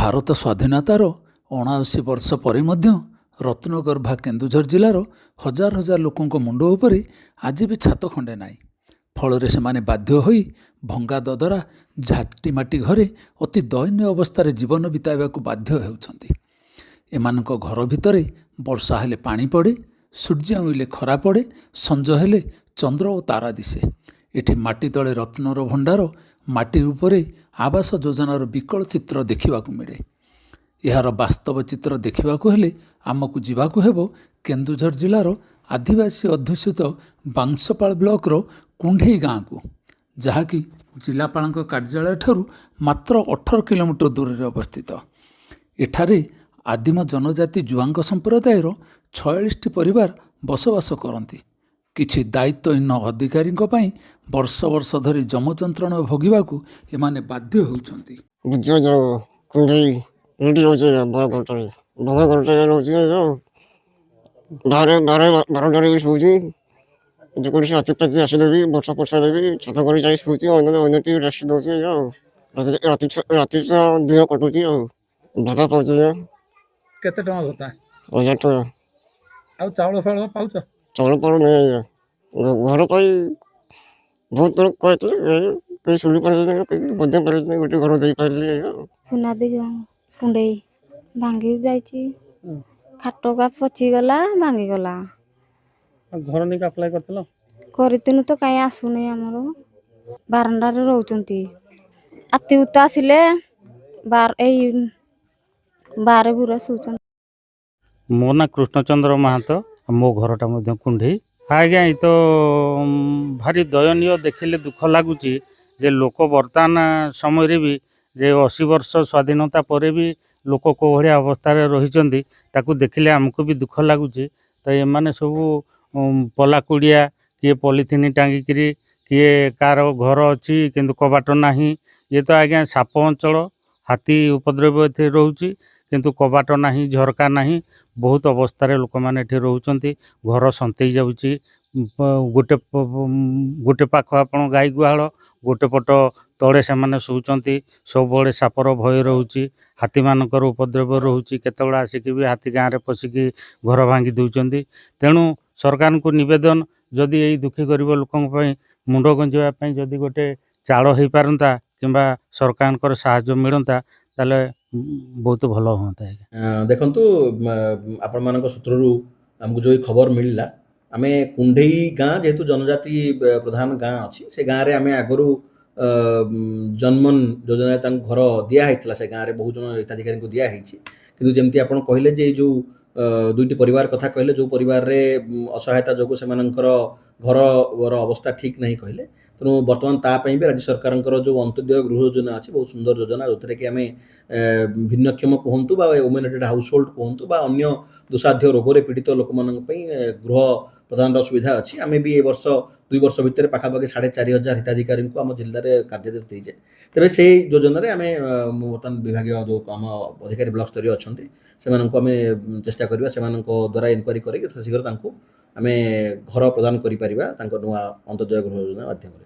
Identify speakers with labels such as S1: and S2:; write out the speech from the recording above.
S1: ଭାରତ ସ୍ୱାଧୀନତାର 79 ବର୍ଷ ପରେ ମଧ୍ୟ ରତ୍ନଗର୍ଭା କେନ୍ଦୁଝର ଜିଲ୍ଲାର ହଜାର ହଜାର ଲୋକଙ୍କ ମୁଣ୍ଡ ଉପରେ ଆଜି ବି ଛାତ ଖଣ୍ଡେ ନାହିଁ। ଫଳରେ ସେମାନେ ବାଧ୍ୟ ହୋଇ ଭଙ୍ଗା ଦଦରା ଝାଟିମାଟି ଘରେ ଅତି ଦୟନୀୟ ଅବସ୍ଥାରେ ଜୀବନ ବିତାଇବାକୁ ବାଧ୍ୟ ହେଉଛନ୍ତି। ଏମାନଙ୍କ ଘର ଭିତରେ ବର୍ଷା ହେଲେ ପାଣି ପଡ଼େ, ସୂର୍ଯ୍ୟ ଉଇଲେ ଖରା ପଡ଼େ, ସଞ୍ଜ ହେଲେ ଚନ୍ଦ୍ର ଓ ତାରା ଦିଶେ। ଏଠି ମାଟି ତଳେ ରତ୍ନର ଭଣ୍ଡାର, ମାଟି ଉପରେ ଆବାସ ଯୋଜନାର ବିକଳ ଚିତ୍ର ଦେଖିବାକୁ ମିଳେ। ଏହାର ବାସ୍ତବ ଚିତ୍ର ଦେଖିବାକୁ ହେଲେ ଆମକୁ ଯିବାକୁ ହେବ କେନ୍ଦୁଝର ଜିଲ୍ଲାର ଆଦିବାସୀ ଅଧ୍ୟୁଷିତ ବାଂଶପାଳ ବ୍ଲକର କୁଣ୍ଢେଇ ଗାଁକୁ, ଯାହାକି ଜିଲ୍ଲାପାଳଙ୍କ କାର୍ଯ୍ୟାଳୟଠାରୁ ମାତ୍ର 18 କିଲୋମିଟର ଦୂରରେ ଅବସ୍ଥିତ। ଏଠାରେ ଆଦିମ ଜନଜାତି ଜୁଆଙ୍ଗ ସମ୍ପ୍ରଦାୟର 46ଟି ପରିବାର ବସବାସ କରନ୍ତି। କିଛି ଦାୟିତ୍ୱହୀନ ଅଧିକାରୀଙ୍କ ପାଇଁ ବର୍ଷ ବର୍ଷ ଧରି ଯମଯନ୍ତ୍ରଣା ଭୋଗିବାକୁ ଏମାନେ ବାଧ୍ୟ ହେଉଛନ୍ତି।
S2: ବାରଣ୍ଡାରେ ବି ଶୋଉଛି, ଯେକୌଣସି ରାତିପାତି ଆସିଲେ ବି ବର୍ଷା ଫର୍ଷା ଦେବି ଛାତ କରି ଯାଇ ଶୋଉଛି। ଅନ୍ୟଟି ରେଷ୍ଟ ଦେଉଛି। ରାତି ତ ଦେହ କଟୁଛି ଆଉ ଭତ୍ତା ପାଉଛି।
S3: କେତେ ଟଙ୍କା ଭତ୍ତା?
S2: 1000 ଟଙ୍କା।
S3: ଆଉ ଚାଉଳ ଫାଉଳ ପାଉଛ?
S2: ଚାଉଳ ପାଉଳ ନାହିଁ ଆଜ୍ଞା। ଘର ପାଇଁ ବହୁତ ଥର କହିଥିଲେ, କେହି ଶୁଣି ପାରିଲେ ନାହିଁ, କେହି ମଧ୍ୟ ପାରିଲେ ନାହିଁ। ଗୋଟେ ଘର ଦେଇପାରିଲି ଆଜ୍ଞା।
S4: ସୁନାଦି କୁଣ୍ଡେଇ ଭାଙ୍ଗି ଯାଇଛି, ଖାଟକା ପଚିଗଲା, ଭାଙ୍ଗିଗଲା।
S3: ଘର ନେଇକି ଆପ୍ଲାଏ କରିଥିଲ?
S4: କରିଥିନୁ ତ କାହିଁ ଆସୁନି। ଆମର ବାରଣ୍ଡାରେ ରହୁଛନ୍ତି। ଆତି ଉତା ଆସିଲେ ଏଇ ବାରେ ବୁରା ଶୋଉଛନ୍ତି।
S5: ମୋ ନା କୃଷ୍ଣଚନ୍ଦ୍ର ମାହାତ, ମୋ ଘରଟା ମଧ୍ୟ କୁଣ୍ଢେଇ। ଆଜ୍ଞା, ଏ ତ ଭାରି ଦୟନୀୟ, ଦେଖିଲେ ଦୁଃଖ ଲାଗୁଛି ଯେ ଲୋକ ବର୍ତ୍ତମାନ ସମୟରେ ବି ଯେ 80 ବର୍ଷ ସ୍ୱାଧୀନତା ପରେ ବି ଲୋକ କେଉଁ ଭଳିଆ ଅବସ୍ଥାରେ ରହିଛନ୍ତି ତାକୁ ଦେଖିଲେ ଆମକୁ ବି ଦୁଃଖ ଲାଗୁଛି। ତ ଏମାନେ ସବୁ ପଲା କୁଡ଼ିଆ, କିଏ ପଲିଥିନ୍ ଟାଙ୍ଗିକିରି, କିଏ କାହାର ଘର ଅଛି କିନ୍ତୁ କବାଟ ନାହିଁ। ଇଏ ତ ଆଜ୍ଞା ସାପ ଅଞ୍ଚଳ, ହାତୀ ଉପଦ୍ରବ ଏଠି ରହୁଛି, କିନ୍ତୁ କବାଟ ନାହିଁ, ଝରକା ନାହିଁ। ବହୁତ ଅବସ୍ଥାରେ ଲୋକମାନେ ଏଠି ରହୁଛନ୍ତି। ଘର ସନ୍ତେଇ ଯାଉଛି। ଗୋଟେ ପାଖ ଆପଣ ଗାଈ ଗୁହାଳ, ଗୋଟେ ପଟ ତଳେ ସେମାନେ ଶୋଉଛନ୍ତି। ସବୁବେଳେ ସାପର ଭୟ ରହୁଛି, ହାତୀମାନଙ୍କର ଉପଦ୍ରବ ରହୁଛି। କେତେବେଳେ ଆସିକି ବି ହାତୀ ଗାଁରେ ପଶିକି ଘର ଭାଙ୍ଗି ଦେଉଛନ୍ତି। ତେଣୁ ସରକାରଙ୍କୁ ନିବେଦନ, ଯଦି ଏଇ ଦୁଃଖୀ ଗରିବ ଲୋକଙ୍କ ପାଇଁ ମୁଣ୍ଡ ଗୁଞ୍ଜିବା ପାଇଁ ଯଦି ଗୋଟେ ଚାଳ ହେଇପାରନ୍ତା କିମ୍ବା ସରକାରଙ୍କର ସାହାଯ୍ୟ ମିଳନ୍ତା ତାହେଲେ ବହୁତ ଭଲ ହୁଅନ୍ତା।
S6: ଦେଖନ୍ତୁ, ଆପଣମାନଙ୍କ ସୂତ୍ରରୁ ଆମକୁ ଯେଉଁ ଖବର ମିଳିଲା, ଆମେ କୁଣ୍ଢେଇ ଗାଁ ଯେହେତୁ ଜନଜାତି ପ୍ରଧାନ ଗାଁ ଅଛି, ସେ ଗାଁରେ ଆମେ ଆଗରୁ ଜନ୍ମନ ଯୋଜନାରେ ତାଙ୍କୁ ଘର ଦିଆହେଇଥିଲା। ସେ ଗାଁରେ ବହୁ ଜଣ ହିତାଧିକାରୀଙ୍କୁ ଦିଆହେଇଛି। କିନ୍ତୁ ଯେମିତି ଆପଣ କହିଲେ ଯେ ଏଇ ଯେଉଁ ଦୁଇଟି ପରିବାର କଥା କହିଲେ, ଯେଉଁ ପରିବାରରେ ଅସହାୟତା ଯୋଗୁଁ ସେମାନଙ୍କର ଘରର ଅବସ୍ଥା ଠିକ୍ ନାହିଁ କହିଲେ, ତେଣୁ ବର୍ତ୍ତମାନ ତା ପାଇଁ ବି ରାଜ୍ୟ ସରକାରଙ୍କର ଯେଉଁ ଅନ୍ତ୍ୟୋଦୟ ଗୃହ ଯୋଜନା ଅଛି, ବହୁତ ସୁନ୍ଦର ଯୋଜନା, ଯେଉଁଥିରେ କି ଆମେ ଭିନ୍ନକ୍ଷମ କୁହନ୍ତୁ ବା ଓମେନେଟେଡ୍ ହାଉସ୍ ହୋଲ୍ଡ କୁହନ୍ତୁ ବା ଅନ୍ୟ ଦୁଃସାଧ୍ୟ ରୋଗରେ ପୀଡ଼ିତ ଲୋକମାନଙ୍କ ପାଇଁ ଗୃହ ପ୍ରଦାନର ସୁବିଧା ଅଛି। ଆମେ ବି ଏ ବର୍ଷ 2 ବର୍ଷ ଭିତରେ ପାଖାପାଖି 4500 ହିତାଧିକାରୀଙ୍କୁ ଆମ ଜିଲ୍ଲାରେ କାର୍ଯ୍ୟାଦେଶ ଦେଇଛେ। ତେବେ ସେଇ ଯୋଜନାରେ ଆମେ ବର୍ତ୍ତମାନ ବିଭାଗୀୟ ଯେଉଁ ଆମ ଅଧିକାରୀ ବ୍ଲକ ସ୍ତରୀୟ ଅଛନ୍ତି ସେମାନଙ୍କୁ ଆମେ ଚେଷ୍ଟା କରିବା ସେମାନଙ୍କ ଦ୍ୱାରା ଇନକ୍ୱାରି କରିକି ଶୀଘ୍ର ତାଙ୍କୁ ଆମେ ଘର ପ୍ରଦାନ କରିପାରିବା ତାଙ୍କ ନୂଆ ଅନ୍ତ୍ୟୋଦୟ ଗୃହ ଯୋଜନା ମାଧ୍ୟମରେ।